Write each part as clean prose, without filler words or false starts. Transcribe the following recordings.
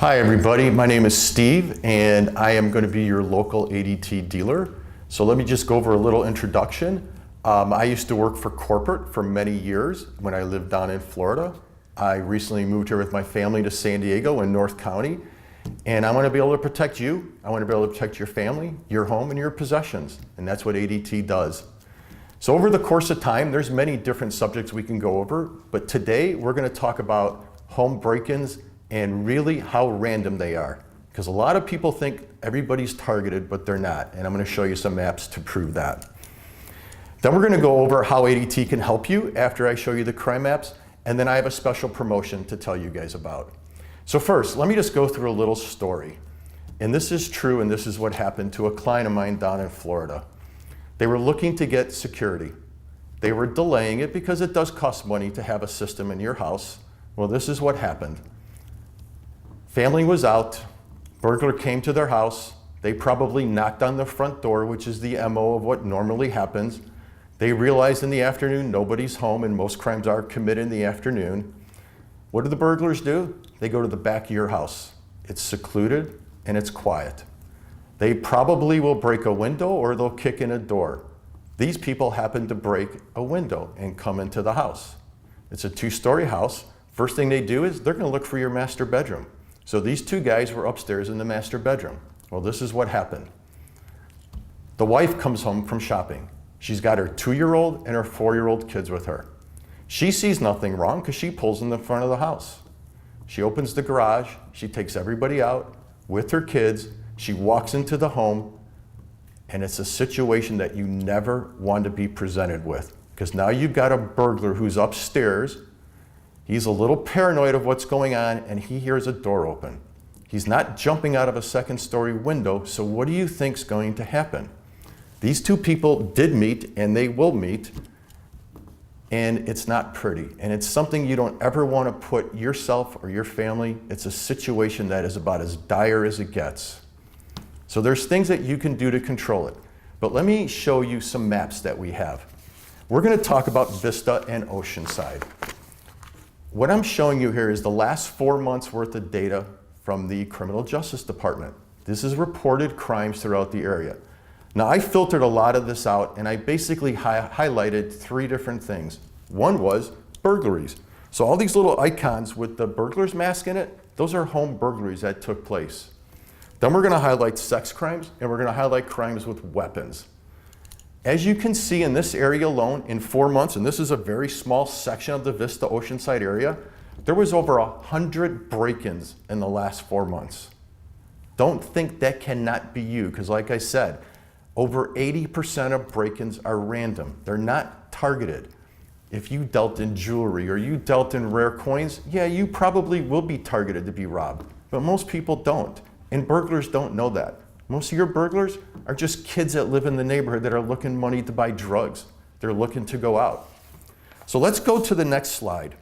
Hi everybody, my name is Steve and I am going to be your local ADT dealer. So let me just go over a little introduction. I used to work for corporate for many years when I lived down in Florida. I recently moved here with my family to San Diego in North County, and I want to be able to protect you. I want to be able to protect your family, your home, and your possessions, and that's what ADT does. So over the course of time, there's many different subjects we can go over, but today we're going to talk about home break-ins and really how random they are. Because a lot of people think everybody's targeted, but they're not. And I'm going to show you some maps to prove that. Then we're going to go over how ADT can help you after I show you the crime maps. And then I have a special promotion to tell you guys about. So first, let me just go through a little story. And this is true, and this is what happened to a client of mine down in Florida. They were looking to get security. They were delaying it because it does cost money to have a system in your house. Well, this is what happened. Family was out, burglar came to their house, they probably knocked on the front door, which is the MO of what normally happens. They realized in the afternoon nobody's home, and most crimes are committed in the afternoon. What do the burglars do? They go to the back of your house. It's secluded and it's quiet. They probably will break a window or they'll kick in a door. These people happen to break a window and come into the house. It's a two-story house. First thing they do is they're going to look for your master bedroom. So these two guys were upstairs in the master bedroom. Well, this is what happened. The wife comes home from shopping. She's got her 2-year-old and her 4-year-old kids with her. She sees nothing wrong because she pulls in the front of the house. She opens the garage. She takes everybody out with her kids. She walks into the home, and it's a situation that you never want to be presented with, because now you've got a burglar who's upstairs. He's a little paranoid of what's going on, and he hears a door open. He's not jumping out of a second-story window, so what do you think's going to happen? These two people did meet, and they will meet, and it's not pretty. And it's something you don't ever want to put yourself or your family. It's a situation that is about as dire as it gets. So there's things that you can do to control it. But let me show you some maps that we have. We're going to talk about Vista and Oceanside. What I'm showing you here is the last 4 months worth of data from the Criminal Justice Department. This is reported crimes throughout the area. Now, I filtered a lot of this out, and I basically highlighted 3 different things. One was burglaries. So all these little icons with the burglar's mask in it, those are home burglaries that took place. Then we're going to highlight sex crimes, and we're going to highlight crimes with weapons. As you can see in this area alone, in 4 months, and this is a very small section of the Vista Oceanside area, there was over 100 break-ins in the last 4 months. Don't think that cannot be you, because like I said, over 80% of break-ins are random. They're not targeted. If you dealt in jewelry or you dealt in rare coins, yeah, you probably will be targeted to be robbed, but most people don't, and burglars don't know that. Most of your burglars are just kids that live in the neighborhood that are looking money to buy drugs. They're looking to go out. So let's go to the next slide.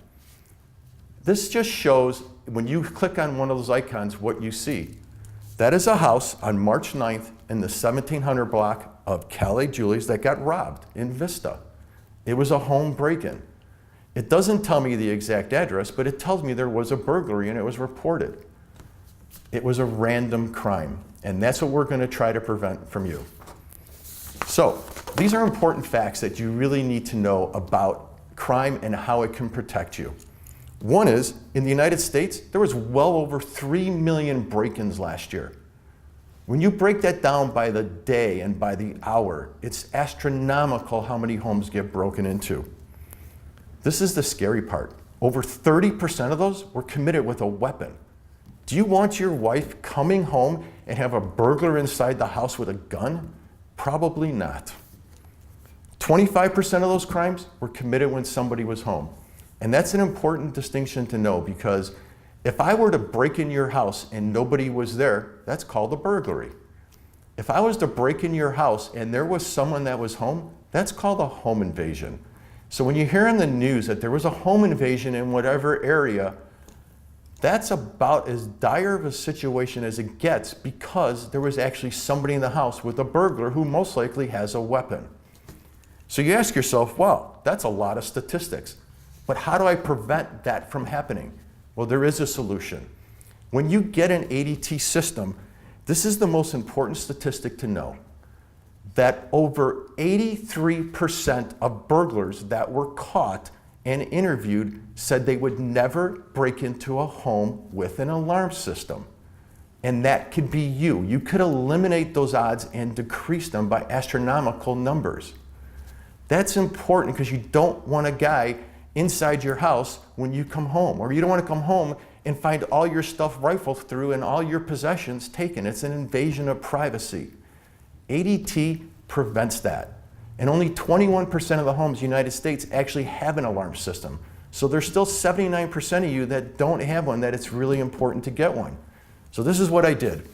This just shows, when you click on one of those icons, what you see. That is a house on March 9th in the 1700 block of Calais Julie's that got robbed in Vista. It was a home break-in. It doesn't tell me the exact address, but it tells me there was a burglary and it was reported. It was a random crime. And that's what we're going to try to prevent from you. So these are important facts that you really need to know about crime and how it can protect you. One is, in the United States, there was well over 3 million break-ins last year. When you break that down by the day and by the hour, it's astronomical how many homes get broken into. This is the scary part. Over 30% of those were committed with a weapon. Do you want your wife coming home and have a burglar inside the house with a gun? Probably not. 25% of those crimes were committed when somebody was home. And that's an important distinction to know, because if I were to break in your house and nobody was there, that's called a burglary. If I was to break in your house and there was someone that was home, that's called a home invasion. So when you hear in the news that there was a home invasion in whatever area, that's about as dire of a situation as it gets, because there was actually somebody in the house with a burglar who most likely has a weapon. So you ask yourself, well, that's a lot of statistics, but how do I prevent that from happening? Well, there is a solution. When you get an ADT system, this is the most important statistic to know, that over 83% of burglars that were caught and interviewed said they would never break into a home with an alarm system. And that could be you. You could eliminate those odds and decrease them by astronomical numbers. That's important because you don't want a guy inside your house when you come home, or you don't want to come home and find all your stuff rifled through and all your possessions taken. It's an invasion of privacy. ADT prevents that. And only 21% of the homes in the United States actually have an alarm system. So there's still 79% of you that don't have one, that it's really important to get one. So this is what I did.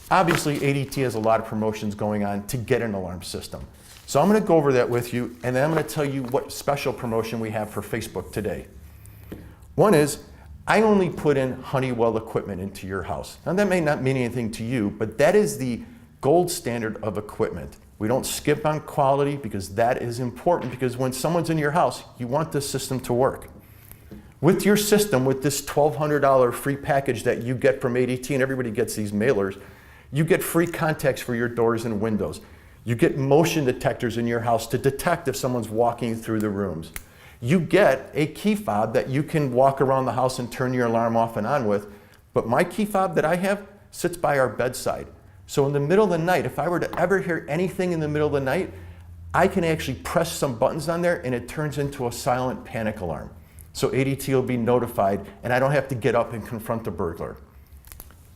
Obviously, ADT has a lot of promotions going on to get an alarm system. So I'm going to go over that with you, and then I'm going to tell you what special promotion we have for Facebook today. One is, I only put in Honeywell equipment into your house. Now that may not mean anything to you, but that is the gold standard of equipment. We don't skip on quality because that is important, because when someone's in your house, you want this system to work. With your system, with this $1,200 free package that you get from ADT, and everybody gets these mailers, you get free contacts for your doors and windows. You get motion detectors in your house to detect if someone's walking through the rooms. You get a key fob that you can walk around the house and turn your alarm off and on with, but my key fob that I have sits by our bedside. So in the middle of the night, if I were to ever hear anything in the middle of the night, I can actually press some buttons on there and it turns into a silent panic alarm. So ADT will be notified and I don't have to get up and confront the burglar.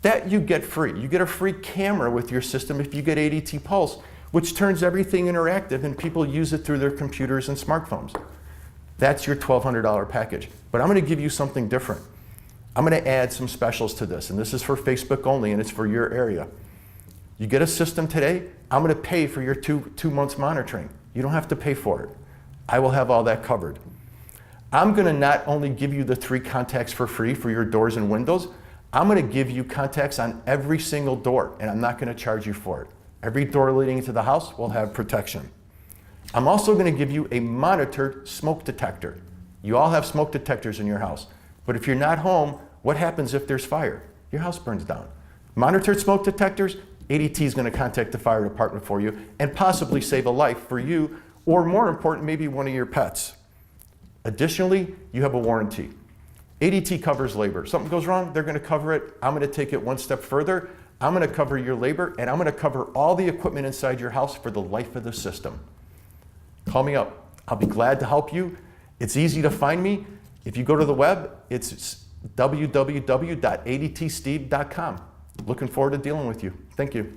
That you get free. You get a free camera with your system if you get ADT Pulse, which turns everything interactive and people use it through their computers and smartphones. That's your $1,200 package. But I'm going to give you something different. I'm going to add some specials to this, and this is for Facebook only, and it's for your area. You get a system today, I'm going to pay for your two months monitoring. You don't have to pay for it. I will have all that covered. I'm going to not only give you the 3 contacts for free for your doors and windows, I'm going to give you contacts on every single door, and I'm not going to charge you for it. Every door leading into the house will have protection. I'm also going to give you a monitored smoke detector. You all have smoke detectors in your house, but if you're not home, what happens if there's fire? Your house burns down. Monitored smoke detectors, ADT is going to contact the fire department for you and possibly save a life for you, or more important, maybe one of your pets. Additionally, you have a warranty. ADT covers labor. Something goes wrong, they're going to cover it. I'm going to take it one step further. I'm going to cover your labor, and I'm going to cover all the equipment inside your house for the life of the system. Call me up. I'll be glad to help you. It's easy to find me. If you go to the web, it's www.adtsteve.com. Looking forward to dealing with you. Thank you.